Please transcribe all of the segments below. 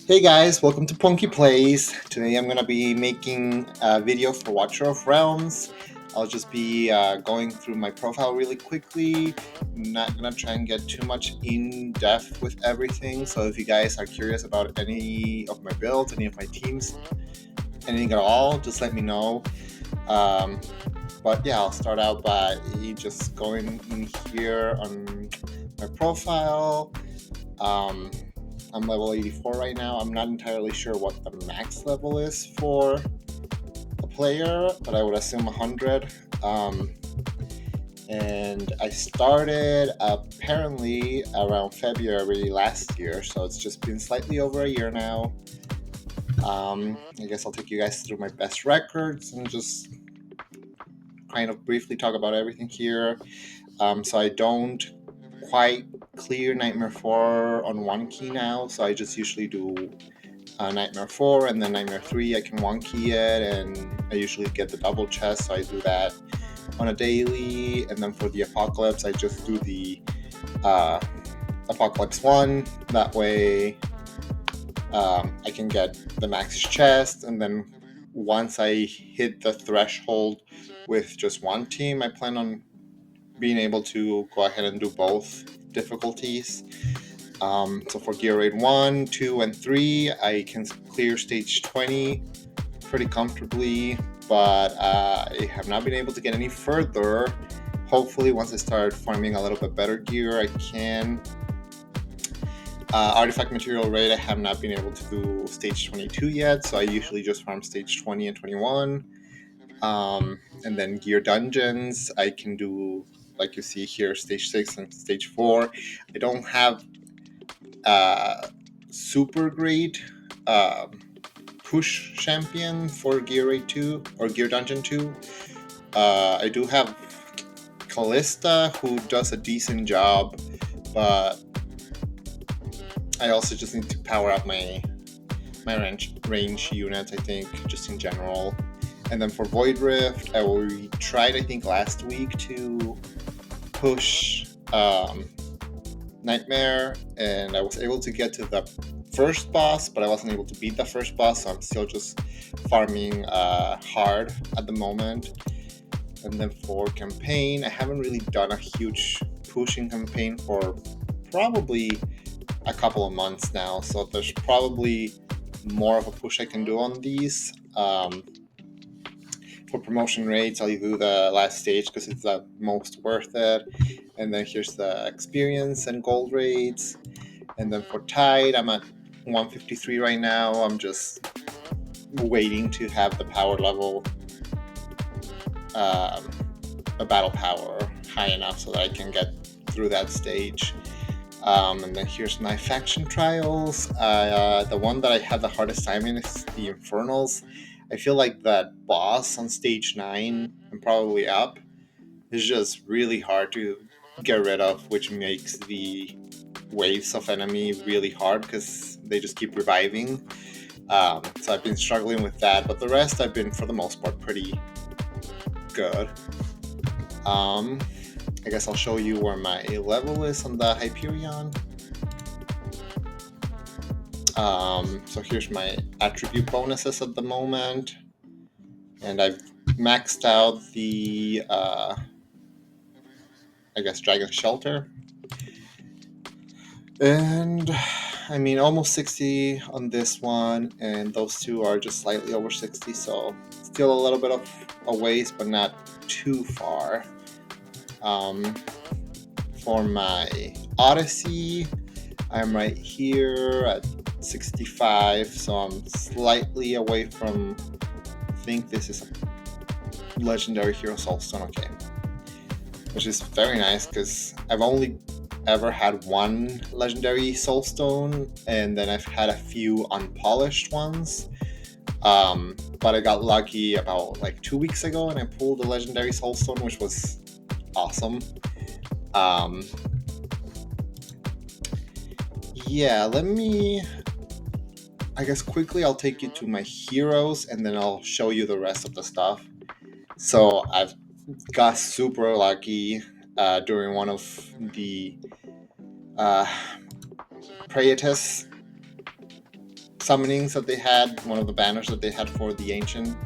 Hey guys, welcome to PonkyPlays. Today I'm gonna be making a video for Watcher of Realms. I'll just be going through my profile really quickly. I'm not gonna try and get too much in depth with everything. So if you guys are curious about any of my builds, any of my teams, anything at all, just let me know. Um, but yeah, I'll start out by just going in here on my profile. Um, I'm level 84 right now. I'm not entirely sure what the max level is for a player, but I would assume 100. And I started apparently around February last year, so it's just been slightly over a year now. I guess I'll take you guys through my best records and just kind of briefly talk about everything here. So I don't quite clear Nightmare 4 on one key now, so I just usually do Nightmare 4 and then Nightmare 3. I can one key it, and I usually get the double chest, so I do that on a daily. And then for the Apocalypse, I just do the Apocalypse 1. That way I can get the max chest, and then once I hit the threshold with just one team, I plan on being able to go ahead and do both difficulties. So for Gear Raid 1, 2, and 3, I can clear stage 20 pretty comfortably, but I have not been able to get any further. Hopefully, once I start farming a little bit better gear, I can. Artifact Material Raid, I have not been able to do stage 22 yet, so I usually just farm stage 20 and 21. And then Gear Dungeons, I can do, like you see here, stage 6 and stage 4. I don't have super great push champion for Gear Raid 2 or Gear Dungeon 2. I do have Callista, who does a decent job, but I also just need to power up my range units, I think, just in general. And then for Void Rift, we tried, I think, last week to push Nightmare, and I was able to get to the first boss, but I wasn't able to beat the first boss, so I'm still just farming hard at the moment. And then for campaign, I haven't really done a huge pushing campaign for probably a couple of months now, so there's probably more of a push I can do on these. For promotion rates, I'll do the last stage because it's the most worth it. And then here's the experience and gold rates. And then for Tide, I'm at 153 right now. I'm just waiting to have the power level, the battle power high enough so that I can get through that stage. And then here's my faction trials. The one that I had the hardest time in is the Infernals. I feel like that boss on stage 9 and probably up is just really hard to get rid of, which makes the waves of enemy really hard because they just keep reviving. So I've been struggling with that, but the rest I've been, for the most part, pretty good. I guess I'll show you where my level is on the Hyperion. So here's my attribute bonuses at the moment, and I've maxed out the I guess Dragon Shelter, and I mean almost 60 on this one, and those two are just slightly over 60, so still a little bit of a ways, but not too far. For my Odyssey, I'm right here at 65, so I'm slightly away from, I think this is a Legendary Hero Soulstone, okay. Which is very nice because I've only ever had one Legendary Soulstone, and then I've had a few unpolished ones. But I got lucky about like 2 weeks ago and I pulled a Legendary Soulstone, which was awesome. Yeah, let me, I guess quickly I'll take you to my heroes and then I'll show you the rest of the stuff. So I've got super lucky during one of the Praetus summonings that they had, one of the banners that they had for the ancient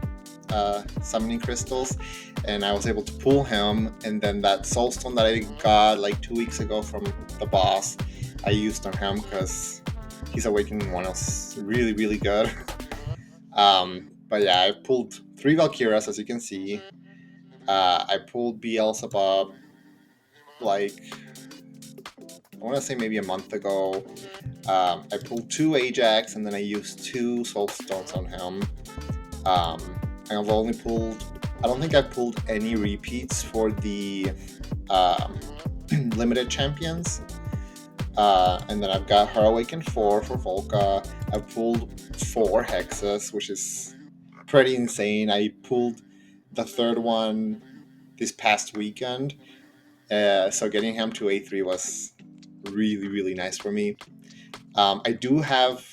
summoning crystals, and I was able to pull him. And then that soulstone that I got like 2 weeks ago from the boss, I used on him because his awakening one was really, really good. But yeah, I pulled 3 Valkyrias, as you can see. I pulled Beelzebub like, I want to say maybe a month ago. I pulled 2 Ajax, and then I used 2 Soulstones on him. I've only pulled, I don't think I've pulled any repeats for the limited champions. And then I've got Her Awakened 4 for Volca. I've pulled 4 Hexes, which is pretty insane. I pulled the third one this past weekend. So getting him to A3 was really, really nice for me. I do have,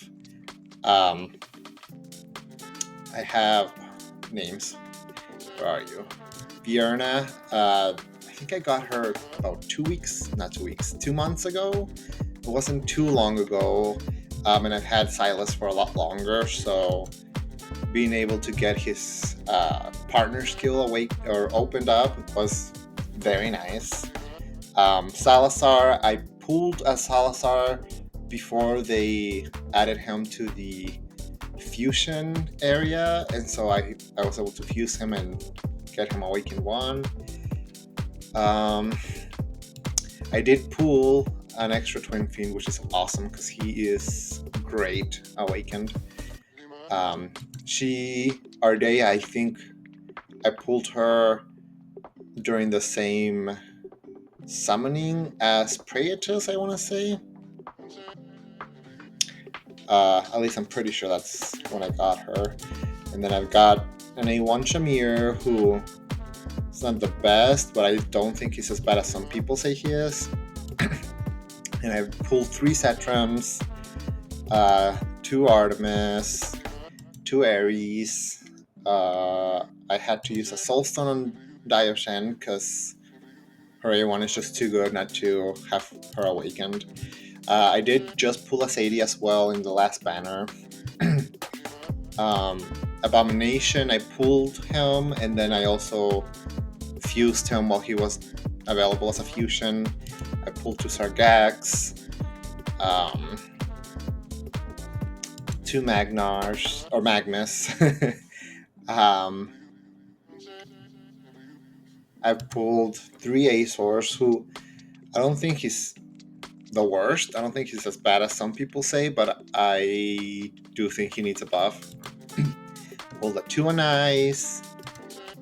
I have names. Where are you? Bjorna. I think I got her about 2 months ago. It wasn't too long ago. And I've had Silas for a lot longer, so being able to get his partner skill opened up was very nice. Salazar, I pulled a Salazar before they added him to the fusion area, and so I was able to fuse him and get him Awakened 1. I did pull an extra Twin Fiend, which is awesome because he is great Awakened. Ardea, I think I pulled her during the same summoning as Praetus, I want to say. At least I'm pretty sure that's when I got her. And then I've got an A1 Shamir, who is not the best, but I don't think he's as bad as some people say he is. And I've pulled 3 Cetrams, 2 Artemis, 2 Ares. I had to use a Soulstone on Dioshan because her A1 is just too good not to have her awakened. I did just pull a Sadie as well in the last banner. Abomination, I pulled him, and then I also fused him while he was available as a fusion. I pulled 2 Sargax, 2 Magnars, or Magnus. I've pulled 3 Azors, who I don't think he's the worst. I don't think he's as bad as some people say, but I do think he needs a buff. Pulled 2 Anais,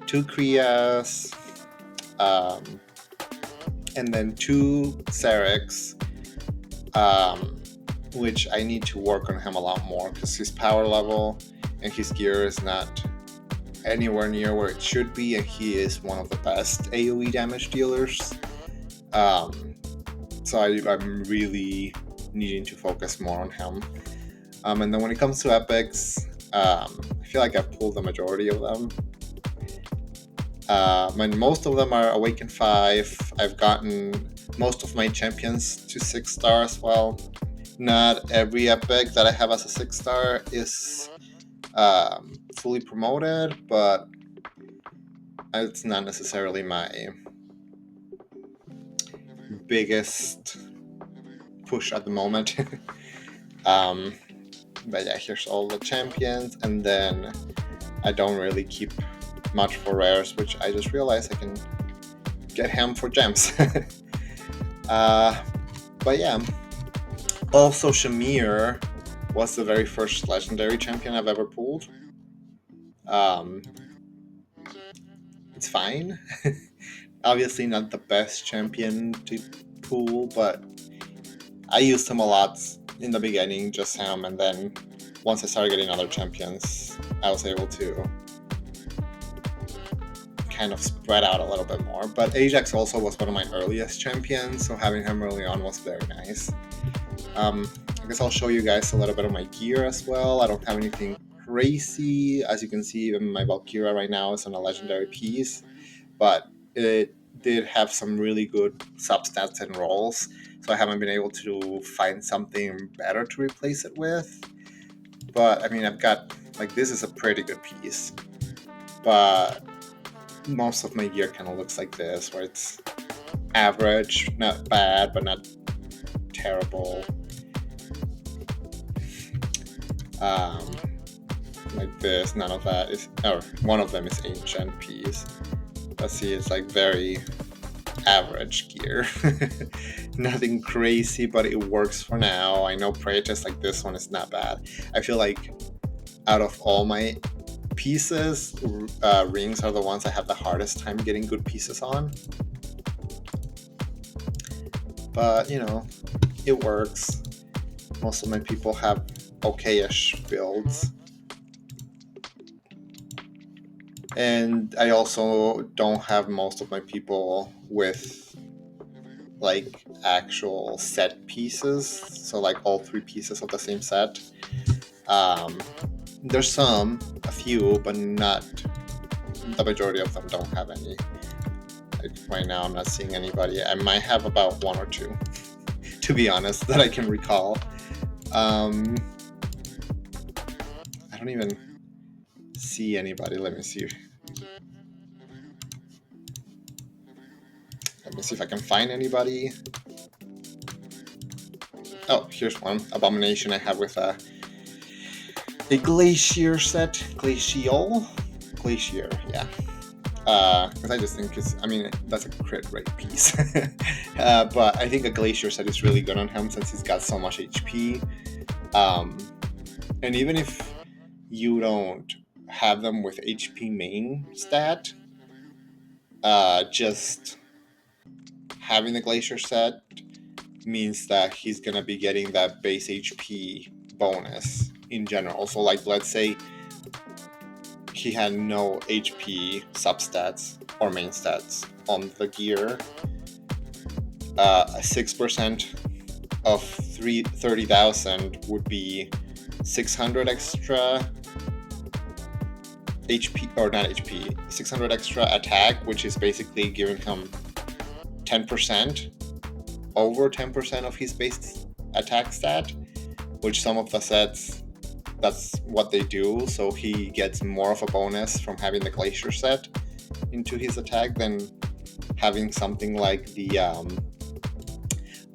2 Krias, and then 2 Cerex, which I need to work on him a lot more because his power level and his gear is not anywhere near where it should be, and he is one of the best AoE damage dealers. So I'm really needing to focus more on him. And then when it comes to epics, I feel like I've pulled the majority of them. And most of them are Awakened 5. I've gotten most of my champions to 6-star as well. Not every epic that I have as a 6-star is fully promoted, but it's not necessarily my biggest push at the moment. But yeah, here's all the champions, and then I don't really keep much for rares, which I just realized I can get him for gems. But yeah, also Shamir was the very first legendary champion I've ever pulled. It's fine. Obviously not the best champion to pull, but I used him a lot in the beginning, just him, and then once I started getting other champions, I was able to kind of spread out a little bit more. But Ajax also was one of my earliest champions, so having him early on was very nice. I guess I'll show you guys a little bit of my gear as well. I don't have anything crazy. As you can see, even my Valkyria right now is on a legendary piece, but it did have some really good substats and rolls, so I haven't been able to find something better to replace it with. But I mean, I've got, like, this is a pretty good piece, but most of my gear kind of looks like this, where it's average, not bad, but not terrible. Like this, none of that is, or one of them is ancient piece. Let's see, it's like very average gear. Nothing crazy, but it works for now. I know Praetus, like this one, is not bad. I feel like out of all my pieces, rings are the ones I have the hardest time getting good pieces on. But, you know, it works. Most of my people have okay-ish builds. And I also don't have most of my people with, like, actual set pieces. So, like, all 3 pieces of the same set. There's a few, but not the majority of them don't have any. Like, right now, I'm not seeing anybody. I might have about 1 or 2, to be honest, that I can recall. I don't even see anybody. Let me see. Let me see if I can find anybody. Oh, here's one. Abomination I have with a glacier set. Glacier, yeah. Because I just think that's a crit rate piece. But I think a glacier set is really good on him since he's got so much HP. And even if you don't have them with HP main stat, just having the glacier set means that he's gonna be getting that base HP bonus in general. So, like, let's say he had no HP substats or main stats on the gear, a 6% of 30,000 would be 600 extra HP, or not HP, 600 extra attack, which is basically giving him 10%, over 10% of his base attack stat, which some of the sets, that's what they do. So he gets more of a bonus from having the glacier set into his attack than having something like the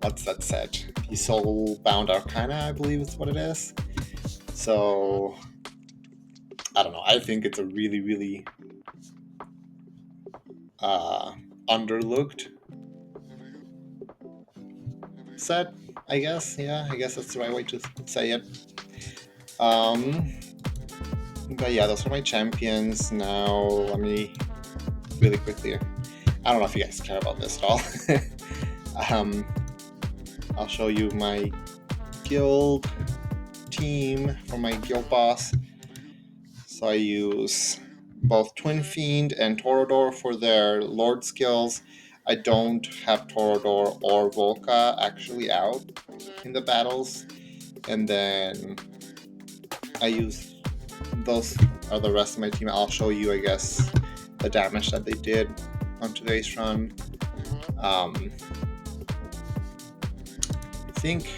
what's that set? The Soulbound Arcana, I believe is what it is. So I don't know. I think it's a really, really underlooked set, I guess. Yeah, I guess that's the right way to say it. But yeah, those are my champions. Now, let me really quickly. I don't know if you guys care about this at all. I'll show you my guild team for my guild boss. So I use both Twin Fiend and Torador for their Lord skills. I don't have Torador or Volca actually out in the battles. And then I use, those are the rest of my team. I'll show you, I guess, the damage that they did on today's run. I think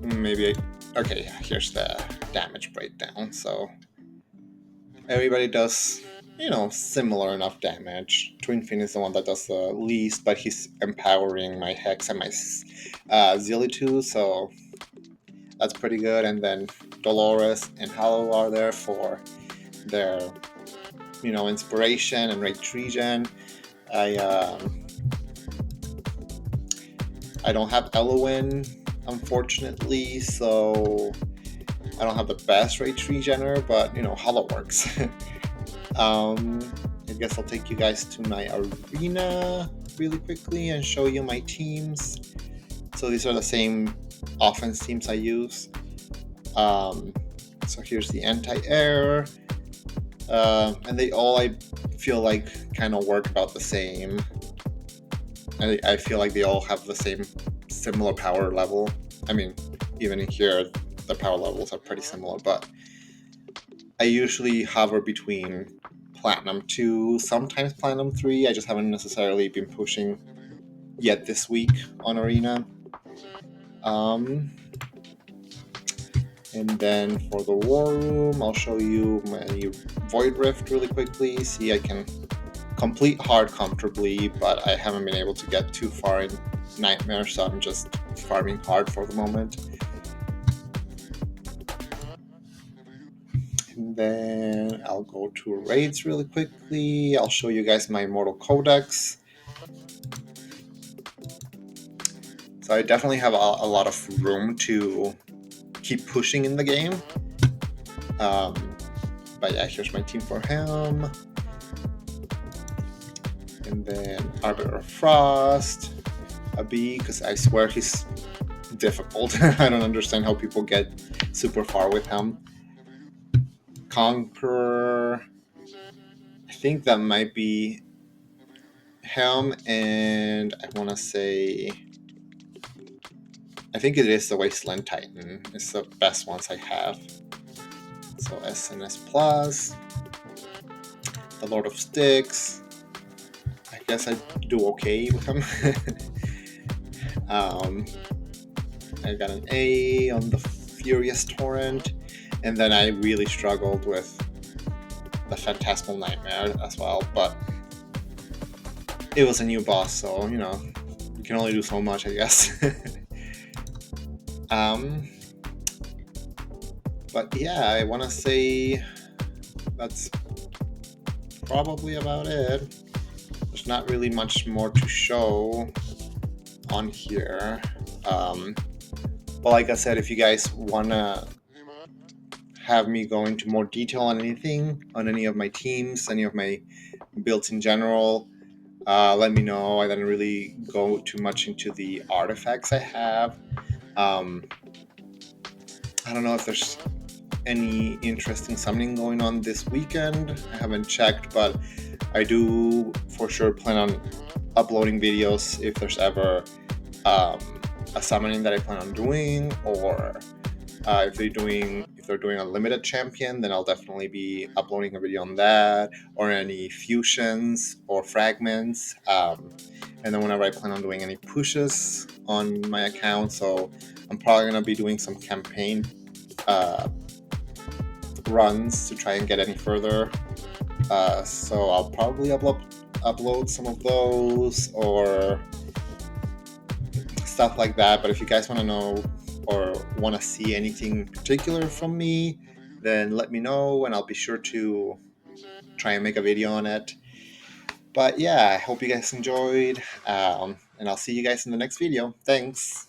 maybe okay, here's the damage breakdown. So everybody does, similar enough damage. Twin Fin is the one that does the least, but he's empowering my Hex and my Zillitu, so that's pretty good. And then Dolores and Hallow are there for their, inspiration and rage regen. I don't have Elowen, unfortunately, so I don't have the best rage regener, but Hollow works. I guess I'll take you guys to my arena really quickly and show you my teams. So these are the same offense teams I use. So here's the anti-air, and they all, I feel like, kind of work about the same. I feel like they all have the same similar power level. I mean, even in here, the power levels are pretty similar, but I usually hover between Platinum 2, sometimes Platinum 3. I just haven't necessarily been pushing yet this week on Arena. And then for the war room, I'll show you my void rift really quickly. See, I can complete hard comfortably, but I haven't been able to get too far in nightmare, so I'm just farming hard for the moment. And then I'll go to raids really quickly. I'll show you guys my Immortal Codex. So I definitely have a lot of room to keep pushing in the game. But yeah, here's my team for him. And then Arbiter of Frost, a B, because I swear he's difficult. I don't understand how people get super far with him. Conqueror, I think that might be him, and I want to say, I think it is the Wasteland Titan. It's the best ones I have. So SNS Plus, the Lord of Sticks. I guess I do okay with him. I got an A on the Furious Torrent, and then I really struggled with the Phantasmal Nightmare as well, but it was a new boss, so you know, you can only do so much, I guess. But yeah, I want to say that's probably about it. There's not really much more to show on here. But like I said, if you guys want to have me go into more detail on anything, on any of my teams, any of my builds in general, let me know. I didn't really go too much into the artifacts I have. I don't know if there's any interesting summoning going on this weekend. I haven't checked, but I do for sure plan on uploading videos if there's ever a summoning that I plan on doing, or if they're doing a limited champion, then I'll definitely be uploading a video on that, or any fusions or fragments. And then whenever I plan on doing any pushes on my account, so I'm probably gonna be doing some campaign runs to try and get any further. So I'll probably upload some of those or stuff like that. But if you guys want to know or want to see anything particular from me, then let me know and I'll be sure to try and make a video on it. But yeah, I hope you guys enjoyed, and I'll see you guys in the next video. Thanks.